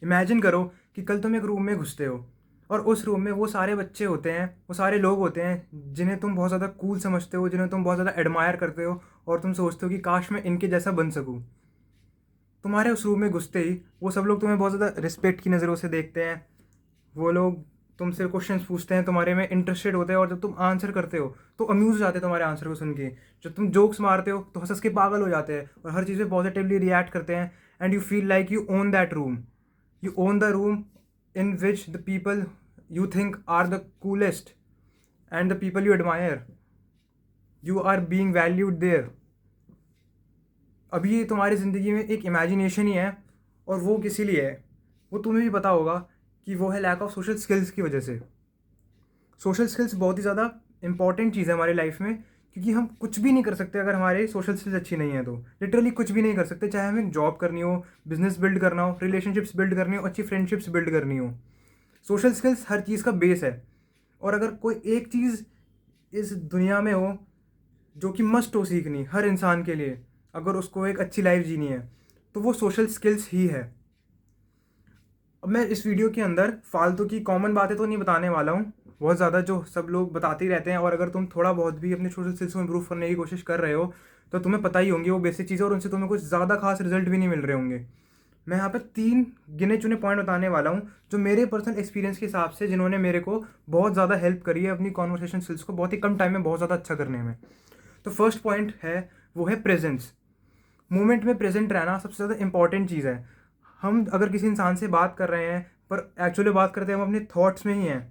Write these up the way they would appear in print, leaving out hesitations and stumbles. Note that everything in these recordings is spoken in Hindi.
इमेजिन करो कि कल तुम एक रूम में घुसते हो और उस रूम में वो सारे बच्चे होते हैं, वो सारे लोग होते हैं जिन्हें तुम बहुत ज़्यादा कूल समझते हो, जिन्हें तुम बहुत ज़्यादा एडमायर करते हो और तुम सोचते हो कि काश मैं इनके जैसा बन सकूँ। तुम्हारे उस रूम में घुसते ही वो सब लोग तुम्हें बहुत ज़्यादा रिस्पेक्ट की नज़रों से देखते हैं। वो लोग तुमसे क्वेश्चंस पूछते हैं, तुम्हारे में इंटरेस्टेड होते हैं और जब तुम आंसर करते हो तो अम्यूज हो जाते हैं तुम्हारे आंसर को सुन के। जब तुम जोक्स मारते हो तो हंस हंस के पागल हो जाते हैं और हर चीज़ पे पॉजिटिवली रिएक्ट करते हैं। And you feel like you own that room, you own the room in which the people you think are the coolest and the people you admire, you are being valued there. अभी ये तुम्हारी ज़िंदगी में एक इमेजिनेशन ही है और वो किसी लिए है, वो तुम्हें भी पता होगा कि वो है लैक ऑफ सोशल स्किल्स की वजह से। सोशल स्किल्स बहुत ही ज़्यादा इंपॉर्टेंट चीज़ है हमारी लाइफ में, क्योंकि हम कुछ भी नहीं कर सकते अगर हमारे सोशल स्किल्स अच्छी नहीं है तो। लिटरली कुछ भी नहीं कर सकते, चाहे हमें जॉब करनी हो, बिजनेस बिल्ड करना हो, रिलेशनशिप्स बिल्ड करनी हो, अच्छी फ्रेंडशिप्स बिल्ड करनी हो। सोशल स्किल्स हर चीज़ का बेस है। और अगर कोई एक चीज़ इस दुनिया में हो जो कि मस्ट हो सीखनी हर इंसान के लिए, अगर उसको एक अच्छी लाइफ जीनी है, तो वो सोशल स्किल्स ही है। अब मैं इस वीडियो के अंदर फालतू की कॉमन बातें तो नहीं बताने वाला हूँ, बहुत ज़्यादा जो सब लोग बताते ही रहते हैं। और अगर तुम थोड़ा बहुत भी अपने सोशल स्किल्स को इम्प्रूव करने की कोशिश कर रहे हो तो तुम्हें पता ही होंगे वो बेसिक चीज़ें, और उनसे तुम्हें कुछ ज़्यादा खास रिजल्ट भी नहीं मिल रहे होंगे। मैं यहाँ पे 3 गिने चुने पॉइंट बताने वाला हूँ जो मेरे पर्सनल एक्सपीरियंस के हिसाब से, जिन्होंने मेरे को बहुत ज़्यादा हेल्प करी है अपनी कॉन्वर्सेशन स्किल्स को बहुत ही कम टाइम में बहुत ज़्यादा अच्छा करने में। तो फर्स्ट पॉइंट है, वो है प्रेजेंस। मोमेंट में प्रेजेंट रहना सबसे ज़्यादा इंपॉर्टेंट चीज़ है। हम अगर किसी इंसान से बात कर रहे हैं पर एक्चुअली बात करते हैं हम अपने थॉट्स में ही हैं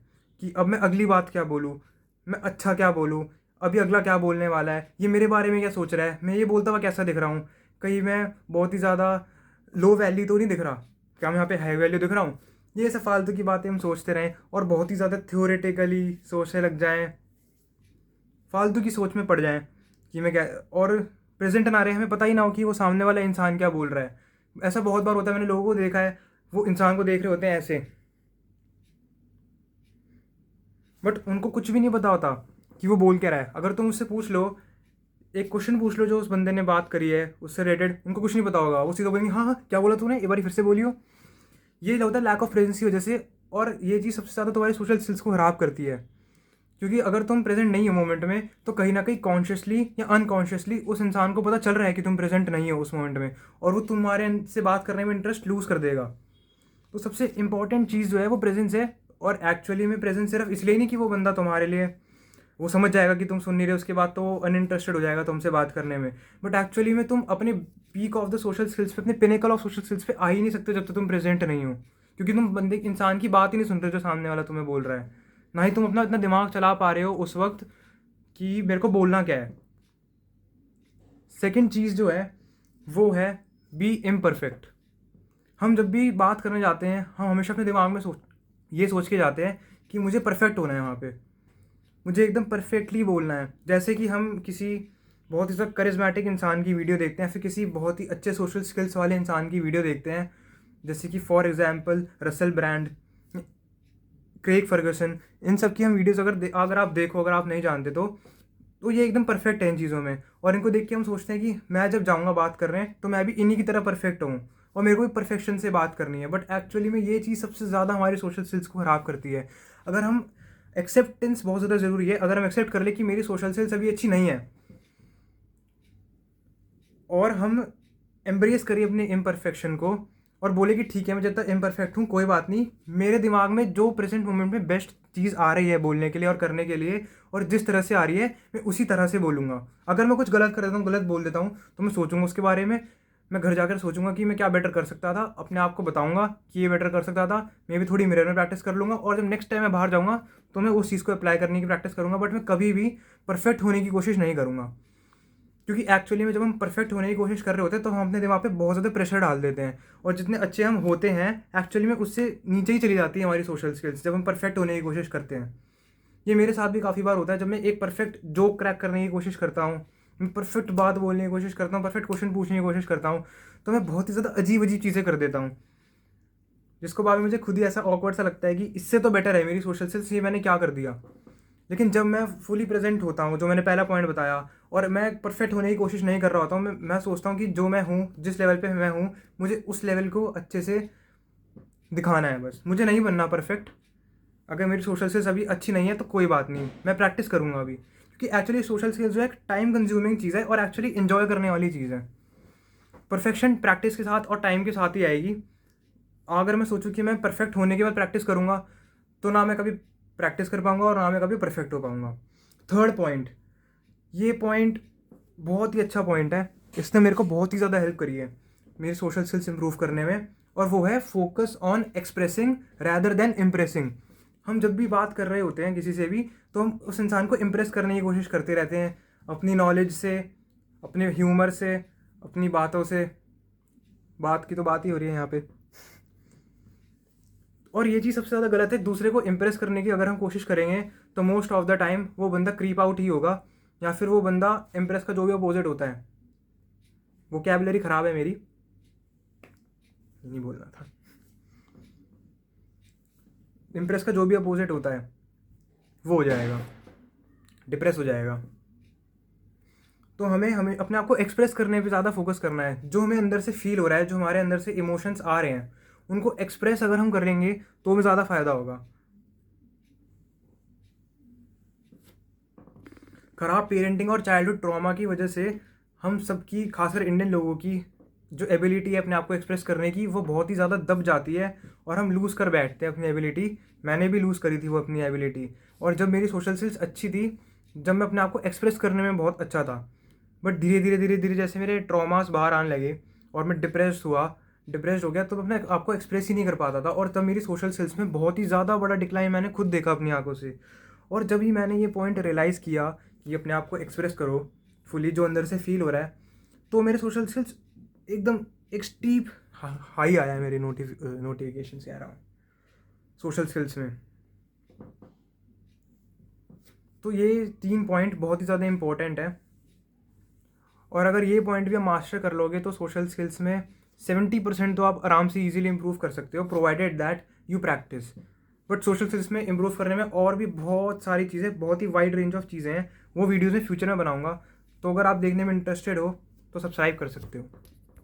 कि अब मैं अगली बात क्या बोलूँ, मैं अच्छा क्या बोलूँ, अभी अगला क्या बोलने वाला है, ये मेरे बारे में क्या सोच रहा है, मैं ये बोलता हुआ कैसा दिख रहा हूँ, कहीं मैं बहुत ही ज़्यादा लो वैल्यू तो नहीं दिख रहा, क्या मैं यहाँ पे हाई वैल्यू दिख रहा हूँ। ये सब फालतू की बातें हम सोचते रहें और बहुत ही ज़्यादा थ्योरेटिकली सोचने लग जाएँ, फालतू की सोच में पड़ जाएं कि मैं क्या, और प्रेजेंट ना रहे, हमें पता ही ना हो कि वो सामने वाला इंसान क्या बोल रहा है। ऐसा बहुत बार होता है, मैंने लोगों को देखा है, वो इंसान को देख रहे होते हैं ऐसे, बट उनको कुछ भी नहीं पता होता कि वो बोल क्या रहा है। अगर तुम उससे पूछ लो, एक क्वेश्चन पूछ लो जो उस बंदे ने बात करी है उससे रिलेटेड, उनको कुछ नहीं पता होगा, वो सीधा बोलेंगे हाँ हाँ क्या बोला तूने, एक बार फिर से बोलियो। ये होता है लैक ऑफ प्रेजेंस की वजह से। और ये चीज़ सबसे ज़्यादा तुम्हारे सोशल स्किल्स को खराब करती है, क्योंकि अगर तुम प्रेजेंट नहीं हो मोमेंट में तो कहीं ना कहीं कॉन्शियसली या अनकॉन्शियसली उस इंसान को पता चल रहा है कि तुम प्रेजेंट नहीं हो उस मोमेंट में, और वो तुम्हारे से बात करने में इंटरेस्ट लूज़ कर देगा। तो सबसे इंपॉर्टेंट चीज़ जो है वो प्रेजेंस है। और एक्चुअली में प्रेजेंस सिर्फ इसलिए नहीं कि वो बंदा तुम्हारे लिए, वो समझ जाएगा कि तुम सुन नहीं रहे, उसके बाद तो वो अनइंटरेस्टेड हो जाएगा तुमसे बात करने में, बट एक्चुअली में तुम अपने peak of the social skills पे, अपने पिनेकल ऑफ सोशल स्किल्स पे आ ही नहीं सकते जब तक तुम प्रेजेंट नहीं हो, क्योंकि तुम बंदे इंसान की बात ही नहीं सुन रहे जो सामने वाला तुम्हें बोल रहा है। ना ही तुम अपना इतना दिमाग चला पा रहे हो उस वक्त कि मेरे को बोलना क्या है। सेकंड चीज़ जो है वो है बी इम्परफेक्ट। हम जब भी बात करने जाते हैं हम हमेशा अपने दिमाग में ये सोच के जाते हैं कि मुझे परफेक्ट होना है वहाँ पे, मुझे एकदम परफेक्टली बोलना है। जैसे कि हम किसी बहुत ही ज़्यादा करिज्मेटिक इंसान की वीडियो देखते हैं, फिर किसी बहुत ही अच्छे सोशल स्किल्स वाले इंसान की वीडियो देखते हैं, जैसे कि for example Russell Brand, Craig Ferguson, इन सब की हम वीडियोस अगर आप देखो, अगर आप नहीं जानते तो ये एकदम परफेक्ट है इन चीज़ों में। और इनको देख के हम सोचते हैं कि मैं जब जाऊँगा बात करने तो मैं भी इन्हीं की तरह परफेक्ट हूँ और मेरे को भी परफेक्शन से बात करनी है। बट एक्चुअली में ये चीज़ सबसे ज़्यादा हमारी सोशल स्किल्स को ख़राब करती है। अगर हम एक्सेप्टेंस बहुत ज़्यादा ज़रूरी है, अगर हम एक्सेप्ट कर ले कि मेरी सोशल स्किल्स अभी अच्छी नहीं है और हम एम्ब्रेस करिए अपने इम्परफेक्शन को और बोले कि ठीक है मैं जब तक इम्परफेक्ट हूँ कोई बात नहीं, मेरे दिमाग में जो प्रेजेंट मोमेंट में बेस्ट चीज़ आ रही है बोलने के लिए और करने के लिए और जिस तरह से आ रही है मैं उसी तरह से बोलूँगा। अगर मैं कुछ गलत कर देता हूँ, गलत बोल देता हूँ, तो मैं सोचूंगा उसके बारे में, मैं घर जाकर सोचूंगा कि मैं क्या बेटर कर सकता था, अपने आप को बताऊंगा कि ये बेटर कर सकता था, मैं भी थोड़ी मिरर में प्रैक्टिस कर लूँगा और जब नेक्स्ट टाइम मैं बाहर जाऊँगा तो मैं उस चीज़ को अप्लाई करने की प्रैक्टिस करूँगा। बट मैं कभी भी परफेक्ट होने की कोशिश नहीं करूँगा, क्योंकि एक्चुअली में जब हम परफेक्ट होने की कोशिश कर रहे होते हैं तो हम अपने दिमाग पे बहुत ज़्यादा प्रेशर डाल देते हैं, और जितने अच्छे हम होते हैं एक्चुअली में उससे नीचे ही चली जाती है हमारी सोशल स्किल्स जब हम परफेक्ट होने की कोशिश करते हैं। ये मेरे साथ भी काफ़ी बार होता है, जब मैं एक परफेक्ट जोक क्रैक करने की कोशिश करता हूँ, मैं परफेक्ट बात बोलने की कोशिश करता हूँ, परफेक्ट क्वेश्चन पूछने की कोशिश करता हूँ, तो मैं बहुत ही ज़्यादा अजीब अजीब चीज़ें कर देता हूँ, जिसको बाद में मुझे खुद ही ऐसा ऑकवर्ड सा लगता है कि इससे तो बेटर है मेरी सोशल स्किल्स, ये मैंने क्या कर दिया। लेकिन जब मैं फुली प्रेजेंट होता हूँ, जो मैंने पहला पॉइंट बताया, और मैं परफेक्ट होने की कोशिश नहीं कर रहा होता हूँ, मैं सोचता हूँ कि जो मैं हूँ, जिस लेवल पे मैं हूँ, मुझे उस लेवल को अच्छे से दिखाना है बस, मुझे नहीं बनना परफेक्ट। अगर मेरी सोशल स्किल्स अभी अच्छी नहीं है तो कोई बात नहीं, मैं प्रैक्टिस करूँगा अभी, क्योंकि एक्चुअली सोशल स्किल्स जो है एक टाइम कंज्यूमिंग चीज़ है और एक्चुअली इन्जॉय करने वाली चीज़ है। परफेक्शन प्रैक्टिस के साथ और टाइम के साथ ही आएगी। अगर मैं सोचूं कि मैं परफेक्ट होने के बाद प्रैक्टिस करूँगा तो ना मैं कभी प्रैक्टिस कर पाऊँगा और ना मैं कभी परफेक्ट हो पाऊँगा। थर्ड पॉइंट, ये पॉइंट बहुत ही अच्छा पॉइंट है, इसने मेरे को बहुत ही ज़्यादा हेल्प करी है मेरी सोशल स्किल्स इंप्रूव करने में, और वो है focus on expressing rather than impressing. हम जब भी बात कर रहे होते हैं किसी से भी, तो हम उस इंसान को इम्प्रेस करने की कोशिश करते रहते हैं अपनी नॉलेज से, अपने ह्यूमर से, अपनी बातों से। बात की तो बात ही हो रही है यहाँ पे। और ये चीज़ सबसे ज़्यादा गलत है, दूसरे को इम्प्रेस करने की अगर हम कोशिश करेंगे तो मोस्ट ऑफ द टाइम वो बंदा क्रीप आउट ही होगा, या फिर वो बंदा इम्प्रेस का जो भी अपोजिट होता है, वोकैबुलरी ख़राब है मेरी, नहीं बोलना था, इम्प्रेस का जो भी अपोजिट होता है वो हो जाएगा, डिप्रेस हो जाएगा। तो हमें हमें अपने आप को एक्सप्रेस करने पे ज़्यादा फोकस करना है। जो हमें अंदर से फील हो रहा है, जो हमारे अंदर से इमोशंस आ रहे हैं, उनको एक्सप्रेस अगर हम कर लेंगे तो हमें ज़्यादा फ़ायदा होगा। ख़राब पेरेंटिंग और चाइल्डहुड ट्रॉमा की वजह से हम सबकी, खासकर इंडियन लोगों की जो एबिलिटी है अपने आप को एक्सप्रेस करने की, वो बहुत ही ज़्यादा दब जाती है और हम लूज़ कर बैठते हैं अपनी एबिलिटी। मैंने भी लूज़ करी थी वो अपनी एबिलिटी। और जब मेरी सोशल स्किल्स अच्छी थी, जब मैं अपने आप को एक्सप्रेस करने में बहुत अच्छा था, बट धीरे धीरे धीरे धीरे जैसे मेरे ट्रॉमास बाहर आने लगे और मैं डिप्रेस्ड हो गया, तो मैं अपने आप को एक्सप्रेस ही नहीं कर पाता था। और तब मेरी सोशल स्किल्स में बहुत ही ज़्यादा बड़ा डिक्लाइन मैंने खुद देखा अपनी आंखों से। और जब ही मैंने ये पॉइंट रियलाइज़ किया कि अपने आप को एक्सप्रेस करो फुली, जो अंदर से फील हो रहा है, तो मेरे सोशल स्किल्स एकदम एक स्टीप हाई आया है मेरे नोटिफिकेशन से आ रहा हूँ सोशल स्किल्स में। तो ये 3 पॉइंट बहुत ही ज़्यादा इंपॉर्टेंट है, और अगर ये पॉइंट भी आप मास्टर कर लोगे तो सोशल स्किल्स में 70% तो आप आराम से इजीली इंप्रूव कर सकते हो, provided that you practice. But social skills में इंप्रूव करने में और भी बहुत सारी चीज़ें, बहुत ही वाइड रेंज ऑफ चीज़ें हैं, वो वीडियोज़ में फ्यूचर में बनाऊंगा। तो अगर आप देखने में इंटरेस्टेड हो तो सब्सक्राइब कर सकते हो।